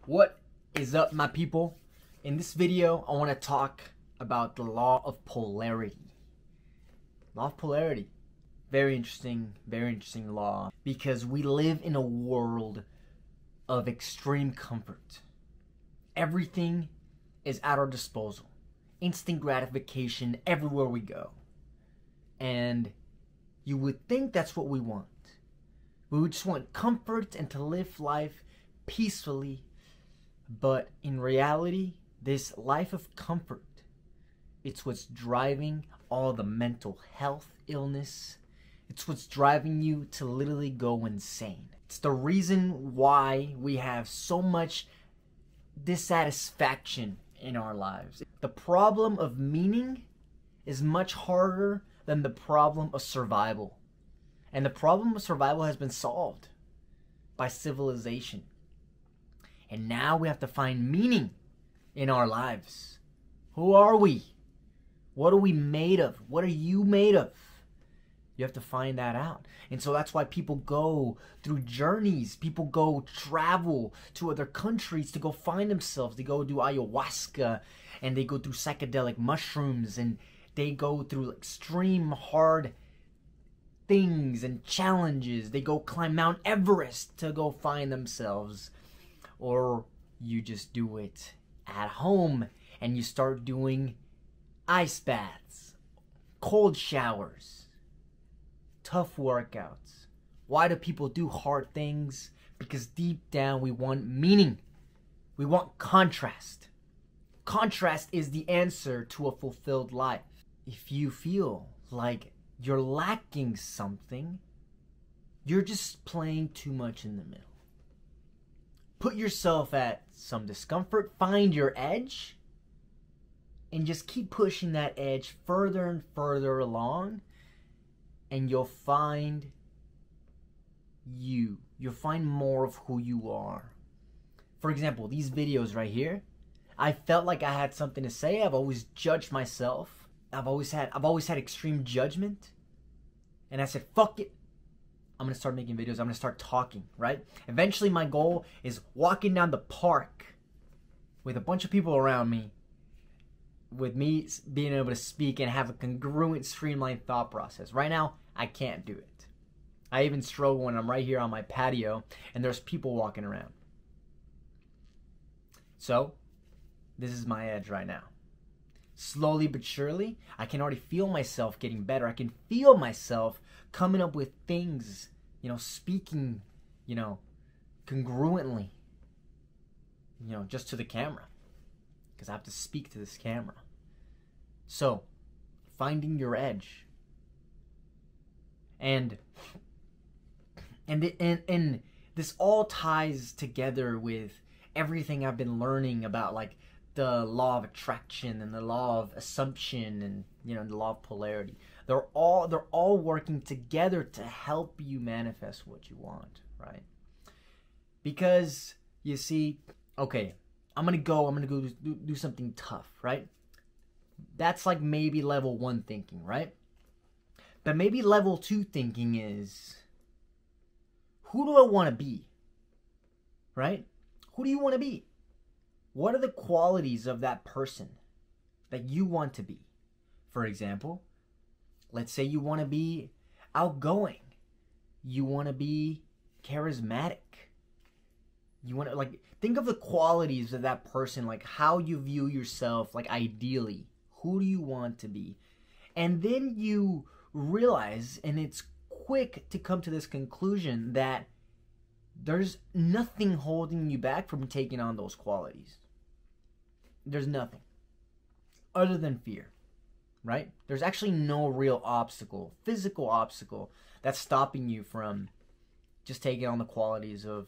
What is up, my people? In this video, I want to talk about the law of polarity. Law of polarity. Very interesting law, because we live in a world of extreme comfort. Everything is at our disposal. Instant gratification everywhere we go. And you would think that's what we want. We would just want comfort and to live life peacefully. But in reality, this life of comfort, it's what's driving all the mental health illness. It's what's driving you to literally go insane. It's the reason why we have so much dissatisfaction in our lives. The problem of meaning is much harder than the problem of survival. And the problem of survival has been solved by civilization. And now we have to find meaning in our lives. Who are we? What are we made of? What are you made of? You have to find that out. And so that's why people go through journeys. People go travel to other countries to go find themselves. They go do ayahuasca and they go through psychedelic mushrooms and they go through extreme hard things and challenges. They go climb Mount Everest to go find themselves. Or you just do it at home and you start doing ice baths, cold showers, tough workouts. Why do people do hard things? Because deep down we want meaning. We want contrast. Contrast is the answer to a fulfilled life. If you feel like you're lacking something, you're just playing too much in the middle. Put yourself at some discomfort, find your edge, and just keep pushing that edge further and further along, and you'll find you. You'll find more of who you are. For example, these videos right here, I felt like I had something to say. I've always judged myself. I've always had extreme judgment. And I said, fuck it. I'm going to start making videos. I'm going to start talking, right? Eventually, my goal is walking down the park with a bunch of people around me, with me being able to speak and have a congruent, streamlined thought process. Right now, I can't do it. I even struggle when I'm right here on my patio and there's people walking around. So, this is my edge right now. Slowly but surely, I can already feel myself getting better. I can feel myself coming up with things, speaking, congruently, just to the camera. Because I have to speak to this camera. So, finding your edge. And this all ties together with everything I've been learning about, like, the law of attraction and the law of assumption and the law of polarity. They're all working together to help you manifest what you want, right? Because you see, okay, I'm gonna go do something tough, right? That's like maybe level 1 thinking, right? But maybe level 2 thinking is, who do I want to be? Right? Who do you want to be? What are the qualities of that person that you want to be? For example, let's say you want to be outgoing. You want to be charismatic. You want to, think of the qualities of that person, like how you view yourself, like ideally. Who do you want to be? And then you realize, and it's quick to come to this conclusion, that there's nothing holding you back from taking on those qualities. There's nothing other than fear, right? There's actually no real obstacle, physical obstacle, that's stopping you from just taking on the qualities of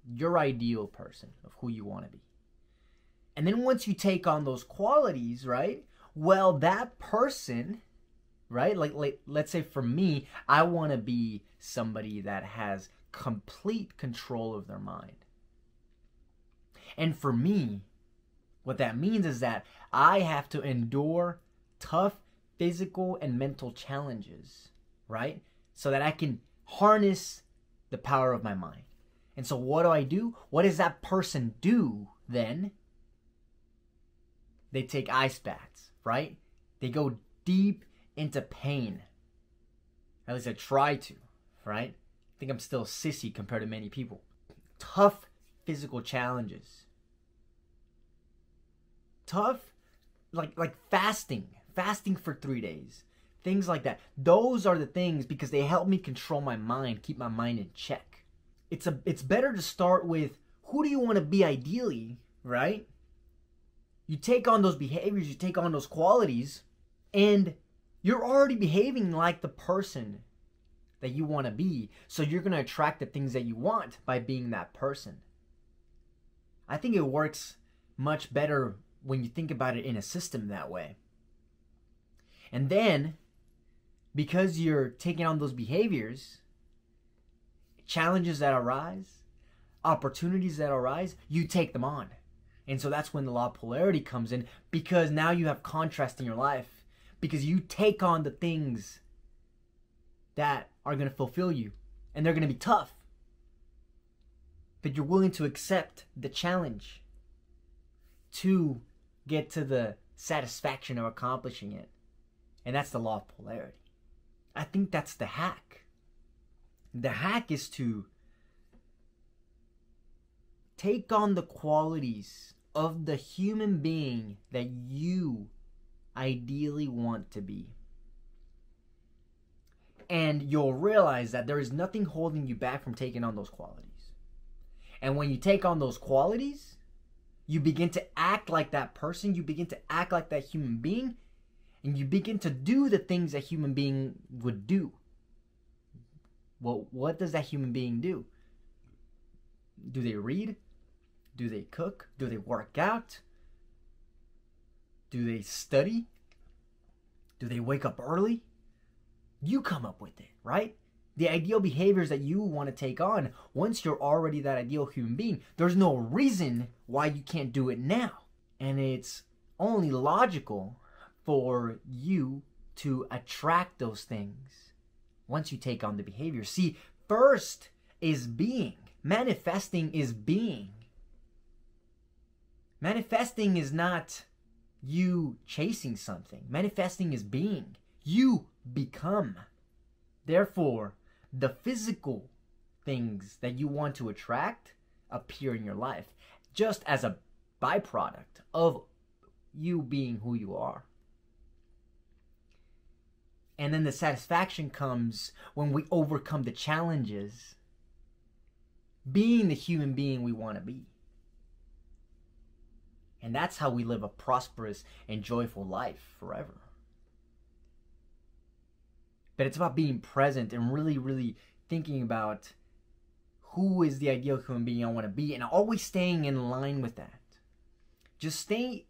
your ideal person, of who you want to be. And then once you take on those qualities, right? Well, that person, right? Like let's say for me, I want to be somebody that has complete control of their mind. And for me, what that means is that I have to endure tough physical and mental challenges, right? So that I can harness the power of my mind. And so what do? What does that person do then? They take ice baths, right? They go deep into pain. At least I try to, right? I think I'm still a sissy compared to many people. Tough physical challenges. Tough, like fasting for 3 days. Things like that. Those are the things because they help me control my mind, keep my mind in check. It's better to start with who do you want to be ideally, right? You take on those behaviors, you take on those qualities, and you're already behaving like the person that you want to be. So you're going to attract the things that you want by being that person. I think it works much better when you think about it in a system that way. And then, because you're taking on those behaviors, challenges that arise, opportunities that arise, you take them on. And so that's when the law of polarity comes in, because now you have contrast in your life, because you take on the things that are going to fulfill you, and they're going to be tough. But you're willing to accept the challenge to get to the satisfaction of accomplishing it. And that's the law of polarity. I think that's the hack. The hack is to take on the qualities of the human being that you ideally want to be. And you'll realize that there is nothing holding you back from taking on those qualities. And when you take on those qualities, you begin to act like that person, you begin to act like that human being, and you begin to do the things that human being would do. Well, what does that human being do? Do they read? Do they cook? Do they work out? Do they study? Do they wake up early? You come up with it, right? The ideal behaviors that you want to take on, once you're already that ideal human being, there's no reason why you can't do it now. And it's only logical for you to attract those things once you take on the behavior. See, first is being. Manifesting is being. Manifesting is not you chasing something. Manifesting is being. You become. Therefore, the physical things that you want to attract appear in your life just as a byproduct of you being who you are. And then the satisfaction comes when we overcome the challenges, being the human being we want to be. And that's how we live a prosperous and joyful life forever. But it's about being present and really, really thinking about who is the ideal human being I want to be, and always staying in line with that. Just stay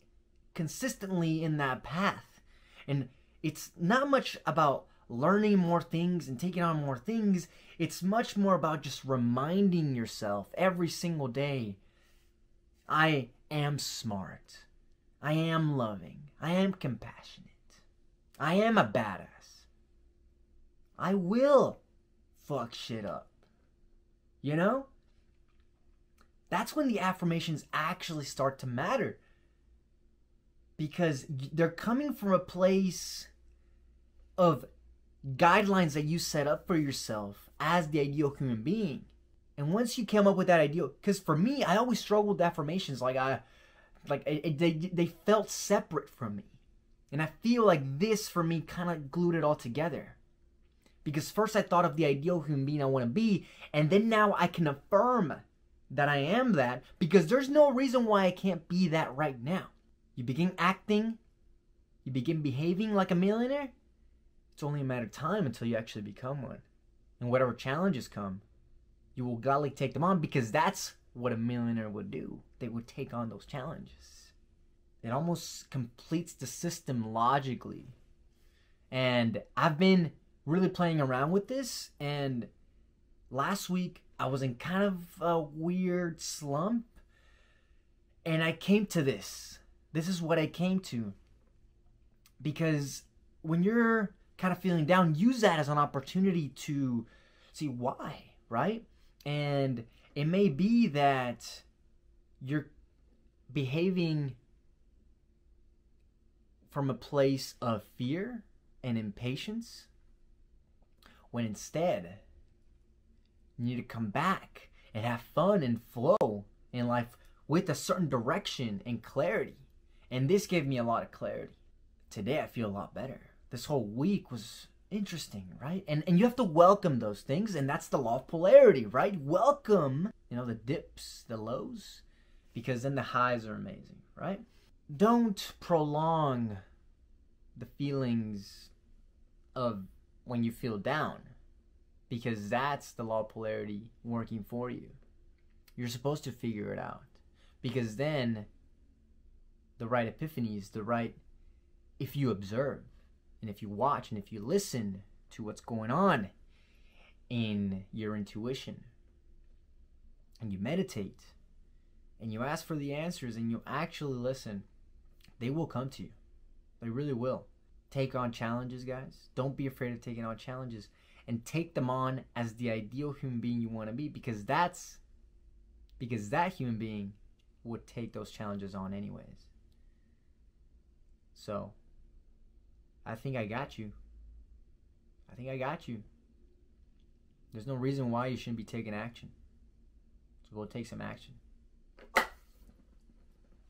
consistently in that path. And it's not much about learning more things and taking on more things. It's much more about just reminding yourself every single day, I am smart. I am loving. I am compassionate. I am a badass. I will fuck shit up. You know? That's when the affirmations actually start to matter. Because they're coming from a place of guidelines that you set up for yourself as the ideal human being. And once you come up with that ideal, because for me, I always struggled with affirmations. They felt separate from me. And I feel like this, for me, kind of glued it all together. Because first I thought of the ideal human being I want to be, and then now I can affirm that I am that, because there's no reason why I can't be that right now. You begin acting, you begin behaving like a millionaire, it's only a matter of time until you actually become one. And whatever challenges come, you will gladly take them on, because that's what a millionaire would do. They would take on those challenges. It almost completes the system logically. And I've been really playing around with this, and last week I was in kind of a weird slump, and I came to this. This is what I came to. Because when you're kind of feeling down, use that as an opportunity to see why, right? And It may be that you're behaving from a place of fear and impatience, when instead you need to come back and have fun and flow in life with a certain direction and clarity. And this gave me a lot of clarity. Today I feel a lot better. This whole week was interesting, right? And you have to welcome those things, and that's the law of polarity, right? Welcome, the dips, the lows, because then the highs are amazing, right? Don't prolong the feelings of when you feel down, because that's the law of polarity working for you. You're supposed to figure it out, because then the right epiphanies, if you observe and if you watch and if you listen to what's going on in your intuition, and you meditate and you ask for the answers and you actually listen, they will come to you. They really will. Take on challenges, guys. Don't be afraid of taking on challenges, and take them on as the ideal human being you want to be, because that human being would take those challenges on anyways. So I think I got you. There's no reason why you shouldn't be taking action. So go take some action.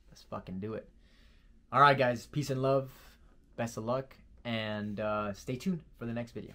Let's fucking do it. All right, guys. Peace and love. Best of luck. And stay tuned for the next video.